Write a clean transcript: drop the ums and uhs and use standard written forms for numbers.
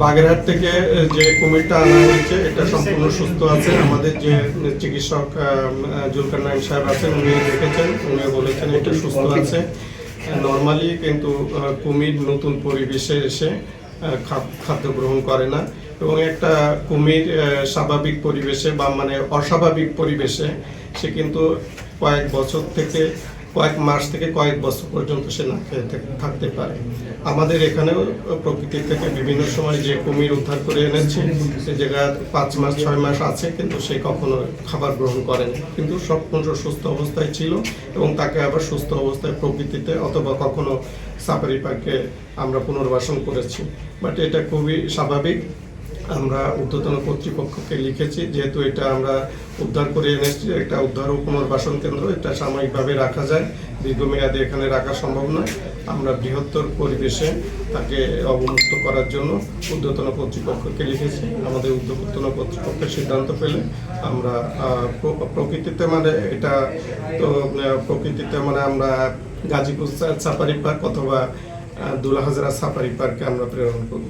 বাগেরহাট থেকে যে কুমিরটা আনা হয়েছে এটা সম্পূর্ণ সুস্থ আছে। আমাদের যে চিকিৎসক জুলকার নাইম সাহেব আছেন উনি দেখেছেন, উনি বলেছেন এটা সুস্থ আছে। নর্মালি কিন্তু কুমির নতুন পরিবেশে এসে খাদ্য গ্রহণ করে না, এবং একটা কুমির স্বাভাবিক পরিবেশে বা মানে অস্বাভাবিক পরিবেশে সে কিন্তু কয়েক বছর থেকে কয়েক মাস থেকে কয়েক বছর পর্যন্ত সে না খেয়ে থাকতে পারে। আমাদের এখানেও প্রকৃতি থেকে বিভিন্ন সময় যে কুমির উদ্ধার করে এনেছে সে জায়গায় 5 মাস 6 মাস আছে, কিন্তু সে কখনো খাবার গ্রহণ করেনি, কিন্তু সম্পূর্ণ সুস্থ অবস্থায় ছিল এবং তাকে আবার সুস্থ অবস্থায় প্রকৃতিতে অথবা কখনো সাফারি পার্কে আমরা পুনর্বাসন করেছি। বাট এটা খুবই স্বাভাবিক। আমরা ঊর্ধ্বতন কর্তৃপক্ষকে লিখেছি, যেহেতু এটা আমরা উদ্ধার করে এনেছি, একটা উদ্ধার ও পুনর্বাসন কেন্দ্র, এটা সাময়িকভাবে রাখা যায়, দীর্ঘমেয়াদে এখানে রাখা সম্ভব নয়। আমরা বৃহত্তর পরিবেশে তাকে অবমুক্ত করার জন্য ঊর্ধ্বতন কর্তৃপক্ষকে লিখেছি। আমাদের ঊর্ধ্বতন কর্তৃপক্ষের সিদ্ধান্ত পেলে আমরা প্রকৃতিতে মানে এটা তো প্রকৃতিতে মানে আমরা গাজীপুর সাফারি পার্ক অথবা দুলা হাজারা সাফারি পার্কে আমরা প্রেরণ করব।